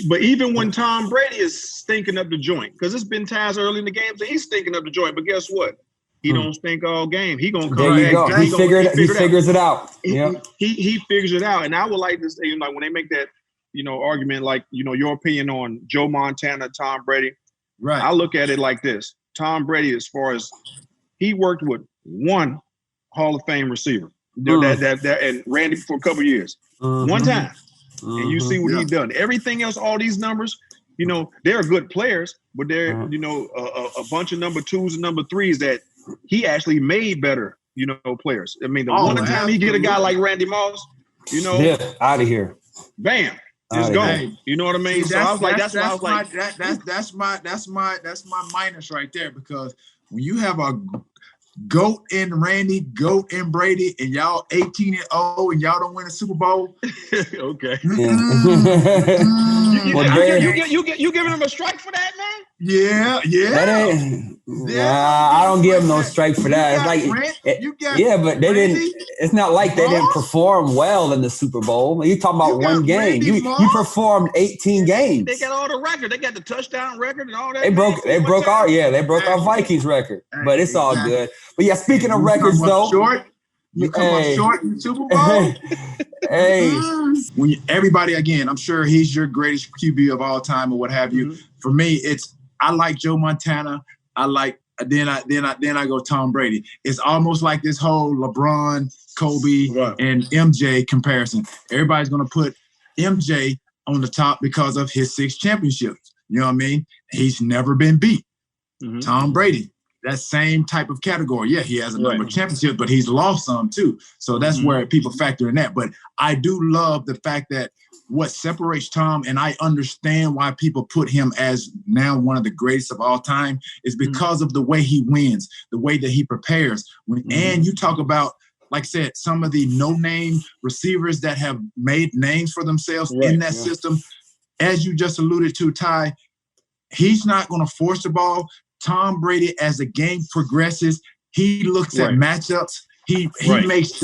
But even when Tom Brady is stinking up the joint, because it's been times early in the games that he's stinking up the joint. But guess what? He don't stink all game. He gonna come there you back. go. He figures it out. Yeah. He figures it out. And I would like to say, like when they make that, argument, like, your opinion on Joe Montana, Tom Brady. Right. I look at it like this. Tom Brady, as far as he worked with one Hall of Fame receiver, that and Randy for a couple years. One time. And you see what he's done. Everything else, all these numbers, they're good players, but they're, a bunch of number twos and number threes that he actually made better, players. I mean, the one time he get a guy like Randy Moss, out of here. Bam. It's gone. You know what I mean? See, so I was like, that's my minus right there, because when you have a GOAT in Randy, GOAT in Brady, and y'all 18-0 and y'all don't win a Super Bowl. Okay. You giving him a strike for that, man? Yeah. I don't give him no strike for that. It's like, but they didn't. It's not like they didn't perform well in the Super Bowl. You talking about one game? You performed 18 games. They got all the record. They got the touchdown record and all that. They broke our Vikings record, but it's all good. But yeah, speaking of records, though, you come up short in the Super Bowl. Everybody, again, I'm sure he's your greatest QB of all time or what have you. For me, I like Joe Montana. Then I go Tom Brady. It's almost like this whole LeBron, Kobe, and MJ comparison. Everybody's gonna put MJ on the top because of his 6 championships. You know what I mean? He's never been beat. Tom Brady, that same type of category. Yeah, he has a number of championships, but he's lost some too. So that's where people factor in that. But I do love the fact that what separates Tom, and I understand why people put him as now one of the greatest of all time, is because of the way he wins, the way that he prepares. And you talk about, like I said, some of the no-name receivers that have made names for themselves in that system. As you just alluded to, Ty, he's not going to force the ball. Tom Brady, as the game progresses, he looks at matchups. He makes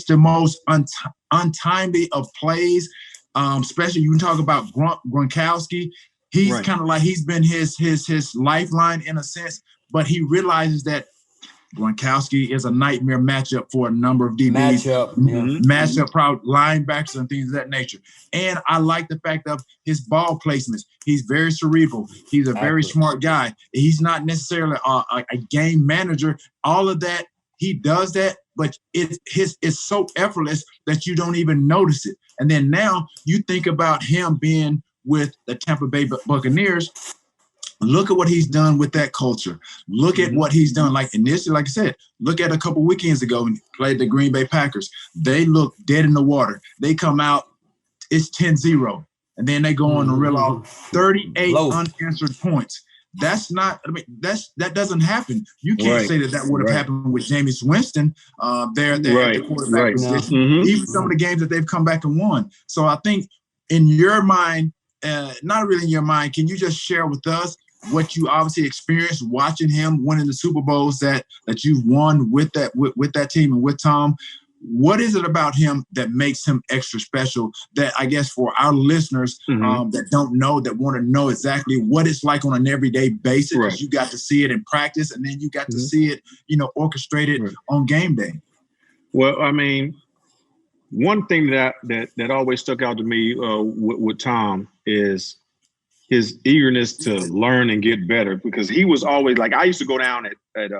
the most untimely of plays. Especially you can talk about Gronkowski. He's kind of like he's been his lifeline in a sense, but he realizes that Gronkowski is a nightmare matchup for a number of DBs. Matchup proud linebackers and things of that nature. And I like the fact of his ball placements. He's very cerebral. He's a very smart guy. He's not necessarily a game manager. All of that, he does that, but it's so effortless that you don't even notice it. And then now you think about him being with the Tampa Bay Buccaneers. Look at what he's done with that culture. Look at what he's done. Like initially, like I said, look at a couple weekends ago when he played the Green Bay Packers. They look dead in the water. They come out, it's 10-0. And then they go on to reel off 38 unanswered points. That's not, that doesn't happen. You can't say that would have happened with Jameis Winston there at the quarterback position. Even some of the games that they've come back and won. So I think in your mind, not really in your mind, can you just share with us what you obviously experienced watching him winning the Super Bowls that you've won with that team and with Tom? What is it about him that makes him extra special that I guess for our listeners that don't know, that want to know exactly what it's like on an everyday basis, because you got to see it in practice and then you got to see it, orchestrated on game day? Well, I mean, one thing that always stuck out to me with Tom is his eagerness to learn and get better, because he was always like, I used to go down at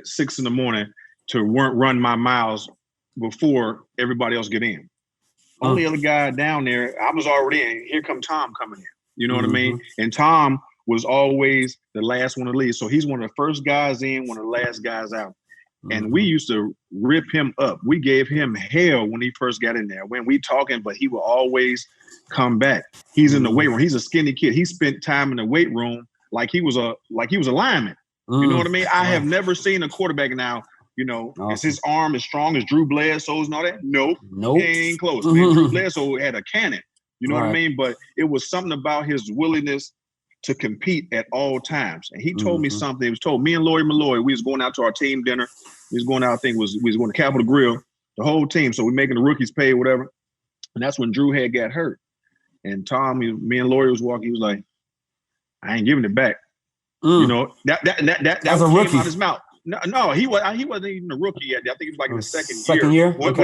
6 a.m. to run my miles before everybody else get in. Only other guy down there, I was already in. Here come Tom coming in. You know what I mean? And Tom was always the last one to leave. So he's one of the first guys in, one of the last guys out. And we used to rip him up. We gave him hell when he first got in there. When we talking, but he will always come back. He's in the weight room. He's a skinny kid. He spent time in the weight room like he was a lineman. You know what I mean? I have never seen a quarterback now. Is his arm as strong as Drew Bledsoe's and all that? Nope. He ain't close. Man, Drew Bledsoe had a cannon. You know what I mean? But it was something about his willingness to compete at all times. And he told me something. He was told me and Lori Malloy, we was going out to our team dinner. We was going out, I think we was going to Capitol Grill, the whole team. So we're making the rookies pay, whatever. And that's when Drew had got hurt. And Tom, me and Lori was walking. He was like, "I ain't giving it back." You know, that As a came rookie out his mouth. No, he wasn't even a rookie yet. I think he was like in his second year. When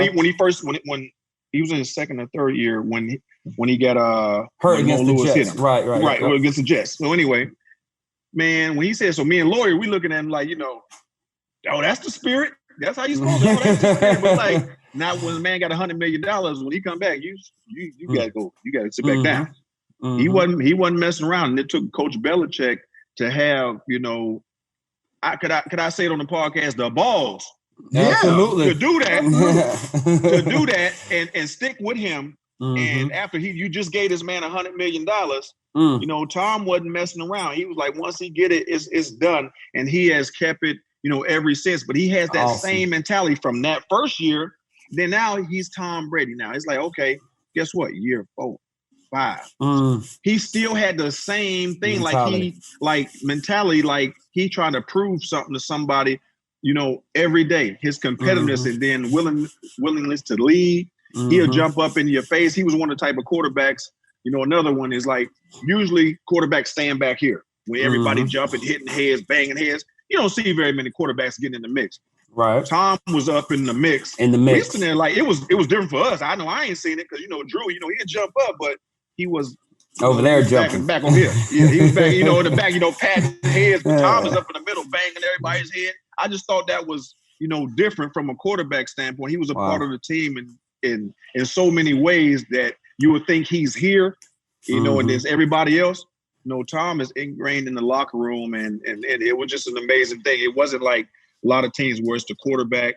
he was in his second or third year when he got hurt against the Jets. Right. Against the Jets. So anyway, man, when he said, so me and Lori, we looking at him like, oh, that's the spirit. That's how you supposed to. Oh, that's the spirit. But like, now when the man got $100 million, when he come back, you gotta go. You gotta sit back down. He wasn't messing around, and it took Coach Belichick to have, could I say it on the podcast, the balls, absolutely, to do that, and stick with him. And after you just gave this man $100 million, Tom wasn't messing around. He was like, once he get it, it's done, and he has kept it, ever since. But he has that same mentality from that first year. Then now he's Tom Brady. Now it's like, okay, guess what? Year 4, 5. He still had the same thing, mentality, like he trying to prove something to somebody, every day. His competitiveness and then willingness to lead. He'll jump up in your face. He was one of the type of quarterbacks. Another one is like usually quarterbacks stand back here when everybody jumping, hitting heads, banging heads. You don't see very many quarterbacks getting in the mix. Right. Tom was up in the mix. He's sitting there like it was different for us. I know I ain't seen it because Drew, he'd jump up, but he was over there jumping back on here. Yeah, he was back, in the back, patting heads. But Tom is up in the middle, banging everybody's head. I just thought that was, different from a quarterback standpoint. He was a part of the team in so many ways that you would think he's here, and there's everybody else. No, Tom is ingrained in the locker room, and it was just an amazing thing. It wasn't like a lot of teams where it's the quarterback.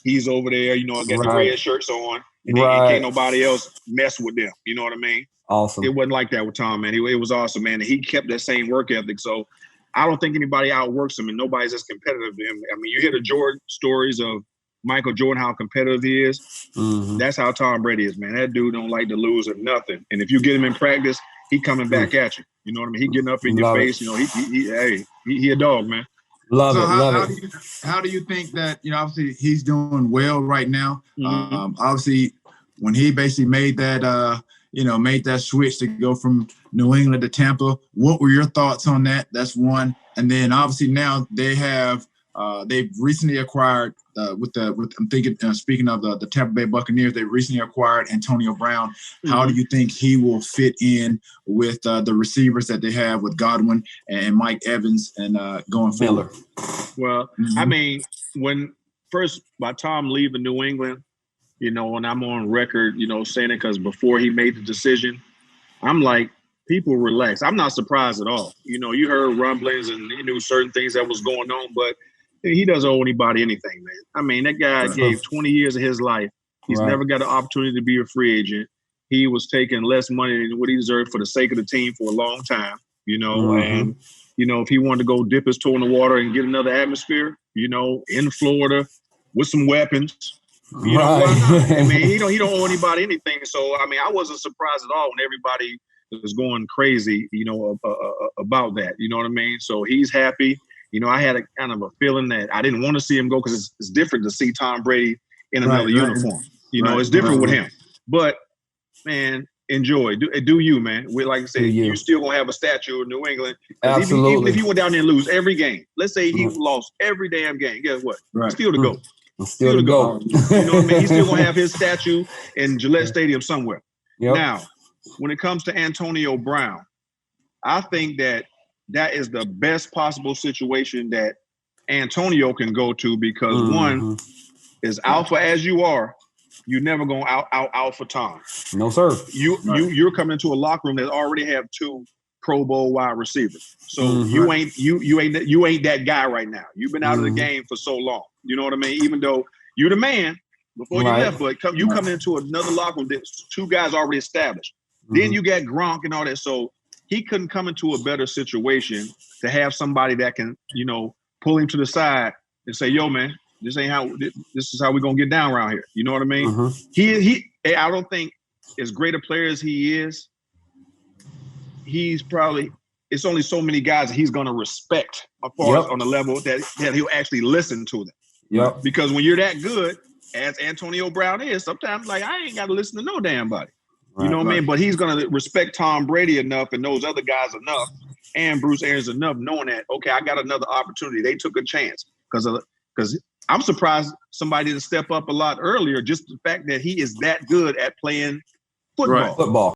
He's over there, got the red shirts on, and can't nobody else mess with them. You know what I mean? Awesome. It wasn't like that with Tom, man. It was awesome, man. And he kept that same work ethic. So I don't think anybody outworks him, and nobody's as competitive to him. I mean, you hear the Jordan stories of Michael Jordan, how competitive he is. That's how Tom Brady is, man. That dude don't like to lose or nothing. And if you get him in practice, he coming back at you. You know what I mean? He getting up in your face. He a dog, man. Love it. How do you think that, obviously he's doing well right now. Obviously when he basically made that, made that switch to go from New England to Tampa, what were your thoughts on that? That's one. And then obviously now they have, they've recently acquired speaking of the Tampa Bay Buccaneers, they recently acquired Antonio Brown. How do you think he will fit in with the receivers that they have with Godwin and Mike Evans and going forward? Well, I mean, by Tom leaving New England, and I'm on record, saying it because before he made the decision, I'm like, people relax. I'm not surprised at all. You heard rumblings and you knew certain things that was going on, but he doesn't owe anybody anything, man. I mean, that guy gave 20 years of his life. He's never got an opportunity to be a free agent. He was taking less money than what he deserved for the sake of the team for a long time, and, if he wanted to go dip his toe in the water and get another atmosphere, in Florida with some weapons, why not? I mean, he don't owe anybody anything. So, I mean, I wasn't surprised at all when everybody was going crazy, about that. You know what I mean? So he's happy. I had a kind of a feeling that I didn't want to see him go because it's different to see Tom Brady in another uniform. It's different with him. But, man, enjoy. Do you, man. Like I said, you still going to have a statue in New England. Absolutely. Even if he went down there and lose every game, let's say he lost every damn game, guess what? Still to go. Still to go. You know what I mean? He's still going to have his statue in Gillette Stadium somewhere. Yep. Now, when it comes to Antonio Brown, I think that is the best possible situation that Antonio can go to because one is alpha as you are, you're never going to out alpha Tom. No, sir. You're coming into a locker room that already have 2 Pro Bowl wide receivers. So you ain't that guy right now. You've been out of the game for so long. You know what I mean? Even though you're the man before you left, but you come into another locker room that's 2 guys already established. Then you got Gronk and all that. So he couldn't come into a better situation to have somebody that can, pull him to the side and say, yo, man, this is how we're going to get down around here. You know what I mean? I don't think as great a player as he is, it's only so many guys that he's going to respect as far as on the level that he'll actually listen to them. Yep. Because when you're that good, as Antonio Brown is, sometimes I ain't got to listen to no damn body. You know what I mean? But he's going to respect Tom Brady enough and those other guys enough and Bruce Arians enough knowing that, okay, I got another opportunity. They took a chance because I'm surprised somebody didn't step up a lot earlier. Just the fact that he is that good at playing football. Football.